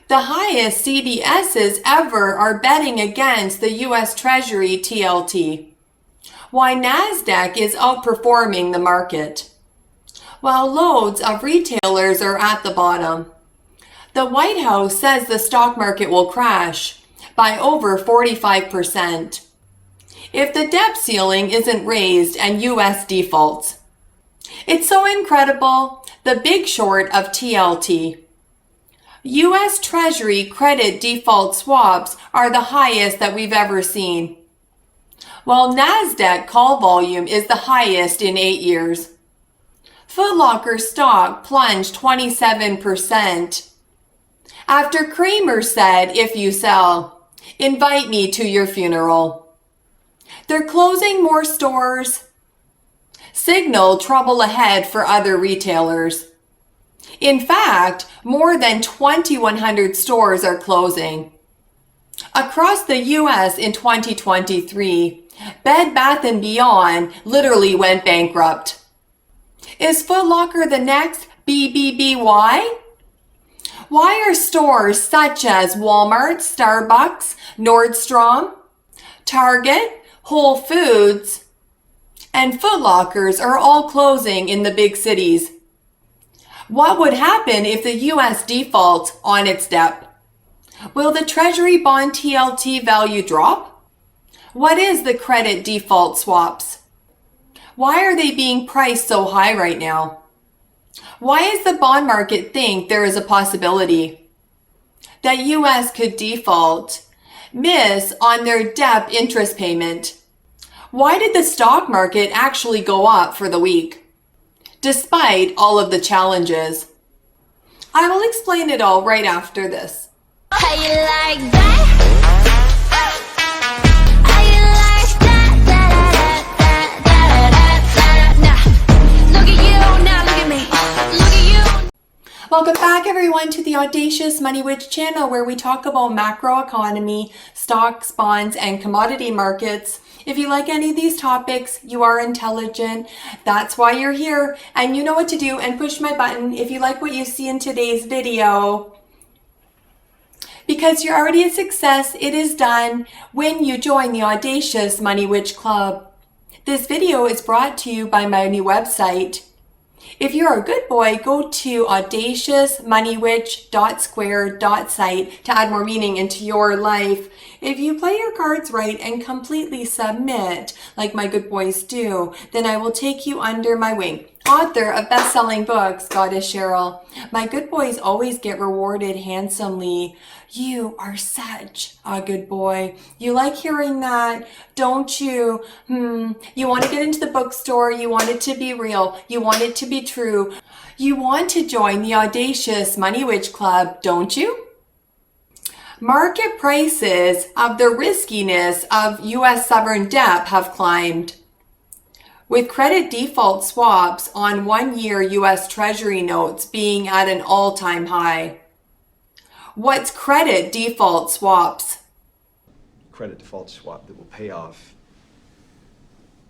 The highest CDSs ever are betting against the US Treasury TLT. Why NASDAQ is outperforming the market. While loads of retailers are at the bottom. The White House says the stock market will crash by over 45% if the debt ceiling isn't raised and US defaults. It's so incredible, the big short of TLT. US Treasury credit default swaps are the highest that we've ever seen, while NASDAQ call volume is the highest in 8 years. Foot Locker stock plunged 27% after Kramer said, if you sell, invite me to your funeral. They're closing more stores. Signal trouble ahead for other retailers. In fact, more than 2,100 stores are closing. Across the US in 2023, Bed Bath & Beyond literally went bankrupt. Is Foot Locker the next BBBY? Why are stores such as Walmart, Starbucks, Nordstrom, Target, Whole Foods, and Foot Lockers are all closing in the big cities? What would happen if the US defaults on its debt? Will the Treasury bond TLT value drop? What is the credit default swaps? Why are they being priced so high right now? Why does the bond market think there is a possibility that US could default, miss on their debt interest payment? Why did the stock market actually go up for the week, despite all of the challenges? I will explain it all right after this. How you like that? How you like that? Nah. Look at you, now look at me. Look at you. Welcome back, everyone, to the Audacious Money Witch channel, where we talk about macroeconomy, stocks, bonds, and commodity markets. If you like any of these topics, you are intelligent. That's why you're here, and you know what to do, and push my button if you like what you see in today's video. Because you're already a success, it is done when you join the Audacious Money Witch Club. This video is brought to you by my new website. If you're a good boy, go to audaciousmoneywitch.square.site to add more meaning into your life. If you play your cards right and completely submit, like my good boys do, then I will take you under my wing. Author of best-selling books, Goddess Cheryl. My good boys always get rewarded handsomely. You are such a good boy. You like hearing that, don't you? You want to get into the bookstore. You want it to be real. You want it to be true. You want to join the Audacious Money Witch Club, don't you? Market prices of the riskiness of U.S. sovereign debt have climbed, with credit default swaps on 1-year U.S. Treasury notes being at an all-time high. What's credit default swaps? Credit default swap that will pay off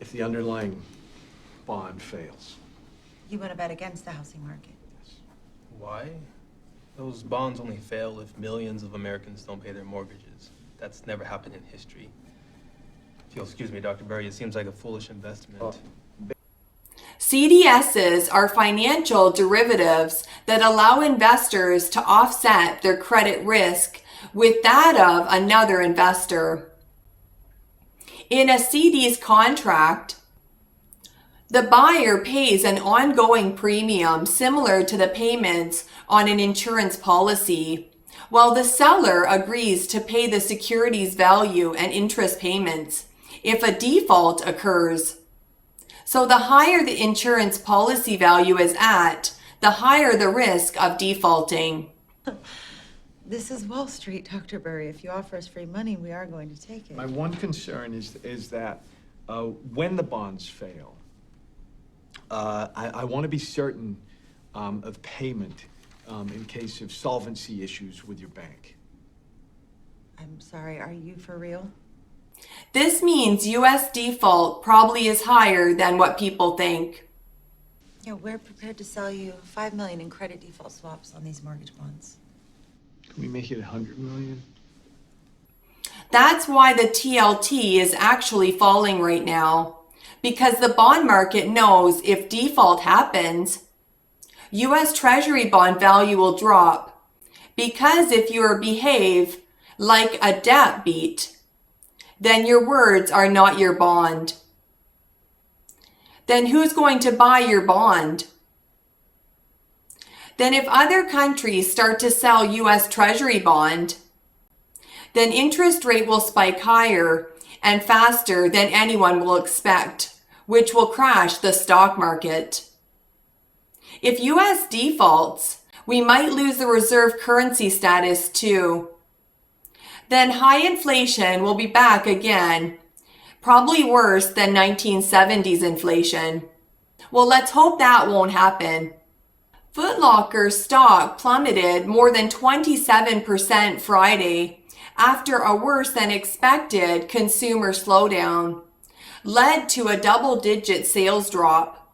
if the underlying bond fails. You want to bet against the housing market? Why? Those bonds only fail if millions of Americans don't pay their mortgages. That's never happened in history. If you'll excuse me, Dr. Berry, it seems like a foolish investment. CDSs are financial derivatives that allow investors to offset their credit risk with that of another investor. In a CD's contract, the buyer pays an ongoing premium similar to the payments on an insurance policy, while the seller agrees to pay the security's value and interest payments if a default occurs. So the higher the insurance policy value is at, the higher the risk of defaulting. This is Wall Street, Dr. Berry. If you offer us free money, we are going to take it. My one concern is that when the bonds fail, I want to be certain of payment in case of solvency issues with your bank. I'm sorry, are you for real? This means US default probably is higher than what people think. Yeah, we're prepared to sell you $5 million in credit default swaps on these mortgage bonds. Can we make it 100 million? That's why the TLT is actually falling right now, because the bond market knows if default happens, US Treasury bond value will drop, because if you behave like a deadbeat, then your words are not your bond. Then who's going to buy your bond? Then if other countries start to sell US Treasury bond, then interest rate will spike higher and faster than anyone will expect, which will crash the stock market. If US defaults, we might lose the reserve currency status too. Then high inflation will be back again, probably worse than 1970s inflation. Well, let's hope that won't happen. Foot Locker's stock plummeted more than 27% Friday after a worse than expected consumer slowdown led to a double-digit sales drop,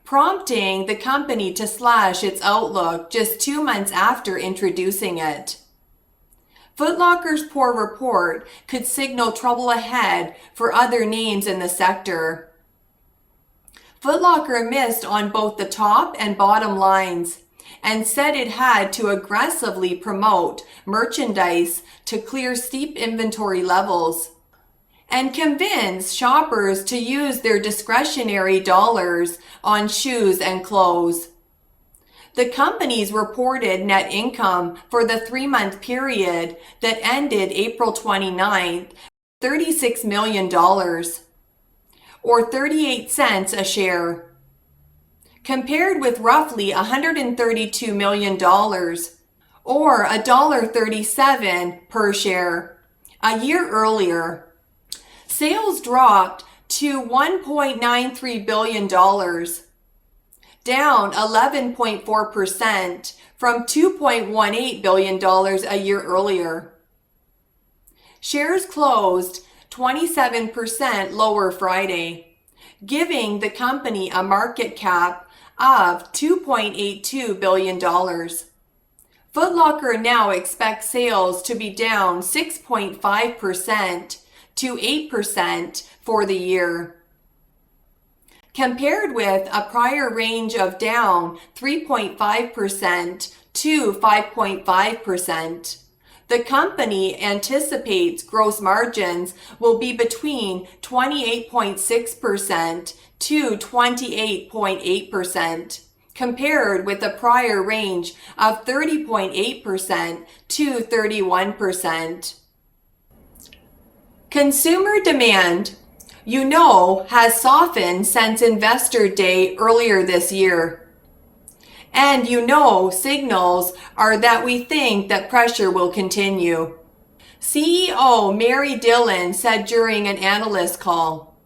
prompting the company to slash its outlook just 2 months after introducing it. Foot Locker's poor report could signal trouble ahead for other names in the sector. Foot Locker missed on both the top and bottom lines and said it had to aggressively promote merchandise to clear steep inventory levels and convince shoppers to use their discretionary dollars on shoes and clothes. The company's reported net income for the 3-month period that ended April 29th, $36 million, or 38 cents a share, compared with roughly $132 million, or $1.37 per share, a year earlier. Sales dropped to $1.93 billion, down 11.4% from $2.18 billion a year earlier. Shares closed 27% lower Friday, giving the company a market cap of $2.82 billion. Foot Locker now expects sales to be down 6.5% to 8% for the year, compared with a prior range of down 3.5% to 5.5%. The company anticipates gross margins will be between 28.6% to 28.8%, compared with a prior range of 30.8% to 31%. Consumer demand, has softened since Investor Day earlier this year. And signals are that we think that pressure will continue. CEO Mary Dillon said during an analyst call,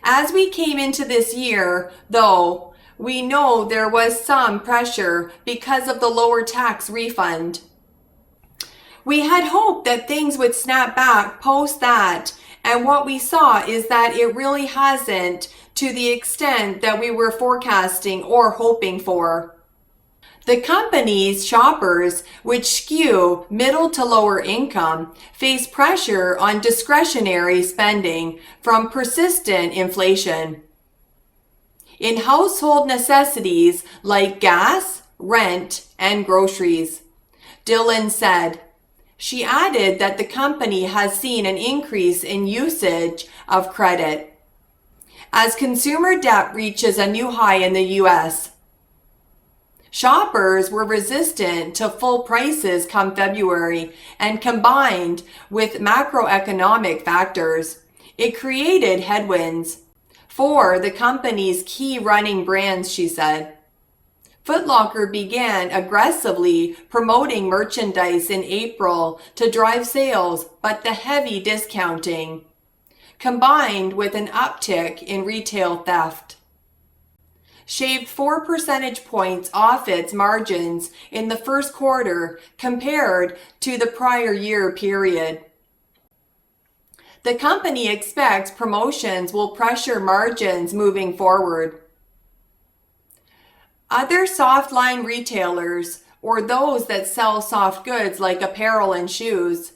"As we came into this year, though, we know there was some pressure because of the lower tax refund. We had hoped that things would snap back post that, and what we saw is that it really hasn't to the extent that we were forecasting or hoping for." The company's shoppers, which skew middle to lower income, face pressure on discretionary spending from persistent inflation in household necessities like gas, rent, and groceries, Dillon said. She added that the company has seen an increase in usage of credit as consumer debt reaches a new high in the U.S. Shoppers were resistant to full prices come February, and combined with macroeconomic factors, it created headwinds for the company's key running brands, she said. Foot Locker began aggressively promoting merchandise in April to drive sales, but the heavy discounting, combined with an uptick in retail theft, shaved 4 percentage points off its margins in the first quarter compared to the prior year period. The company expects promotions will pressure margins moving forward. Other softline retailers or those that sell soft goods like apparel and shoes,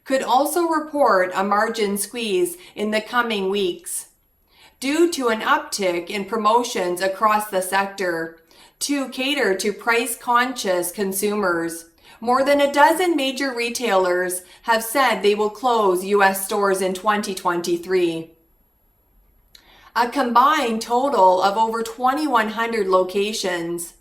could also report a margin squeeze in the coming weeks due to an uptick in promotions across the sector to cater to price-conscious consumers. More than a dozen major retailers have said they will close U.S. stores in 2023. A combined total of over 2,100 locations.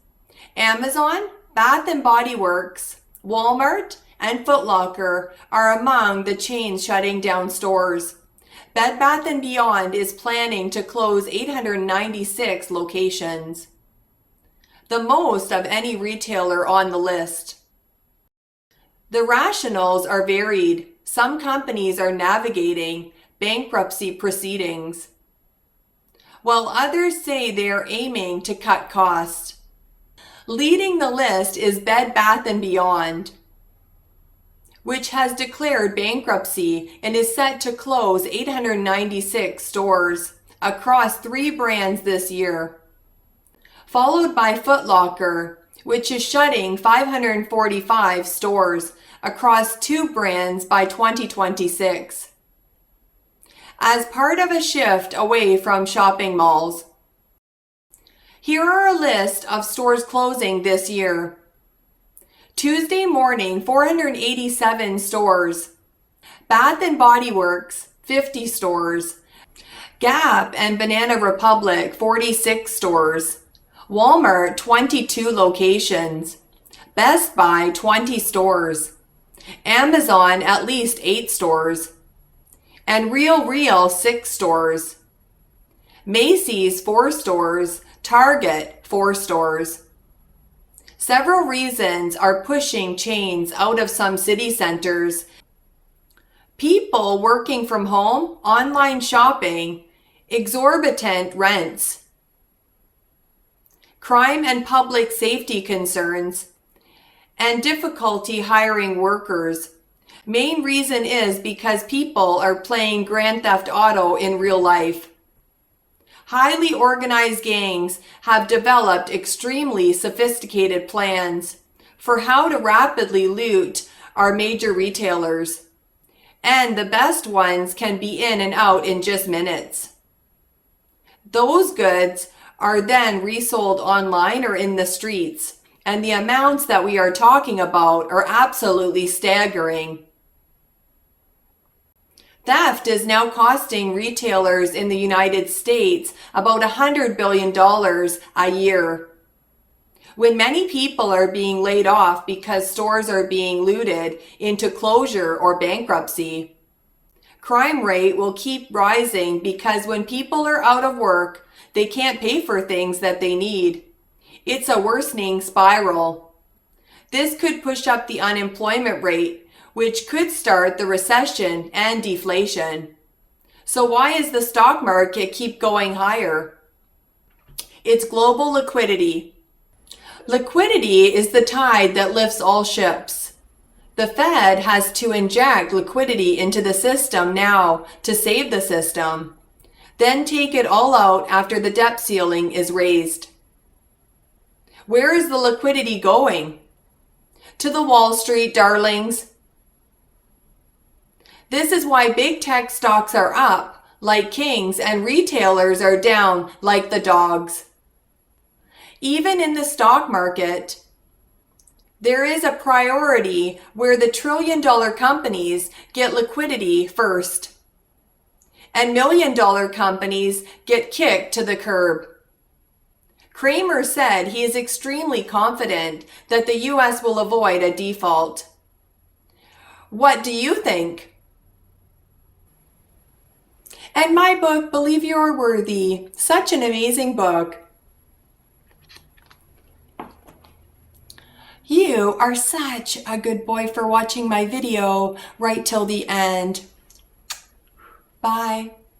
Amazon, Bath & Body Works, Walmart, and Foot Locker are among the chains shutting down stores. Bed Bath & Beyond is planning to close 896 locations, the most of any retailer on the list. The rationales are varied. Some companies are navigating bankruptcy proceedings, while others say they are aiming to cut costs. Leading the list is Bed Bath & Beyond, which has declared bankruptcy and is set to close 896 stores across 3 brands this year, followed by Foot Locker, which is shutting 545 stores across 2 brands by 2026, as part of a shift away from shopping malls. Here are a list of stores closing this year. Tuesday Morning, 487 stores. Bath & Body Works, 50 stores. Gap and Banana Republic, 46 stores. Walmart, 22 locations. Best Buy, 20 stores. Amazon, at least 8 stores. And Real, 6 stores. Macy's, 4 stores. Target, 4 stores. Several reasons are pushing chains out of some city centers. People working from home, online shopping, exorbitant rents, crime and public safety concerns, and difficulty hiring workers. Main reason is because people are playing Grand Theft Auto in real life. Highly organized gangs have developed extremely sophisticated plans for how to rapidly loot our major retailers, and the best ones can be in and out in just minutes. Those goods are then resold online or in the streets, and the amounts that we are talking about are absolutely staggering. Theft is now costing retailers in the United States about $100 billion a year. When many people are being laid off because stores are being looted into closure or bankruptcy, crime rate will keep rising because when people are out of work, they can't pay for things that they need. It's a worsening spiral. This could push up the unemployment rate, which could start the recession and deflation. So why is the stock market keep going higher? It's global liquidity. Liquidity is the tide that lifts all ships. The Fed has to inject liquidity into the system now to save the system, then take it all out after the debt ceiling is raised. Where is the liquidity going? To the Wall Street darlings. This is why big tech stocks are up like kings and retailers are down like the dogs. Even in the stock market, there is a priority where the trillion-dollar companies get liquidity first, and million-dollar companies get kicked to the curb. Cramer said he is extremely confident that the U.S. will avoid a default. What do you think? And my book, Believe You Are Worthy, such an amazing book. You are such a good boy for watching my video right till the end. Bye.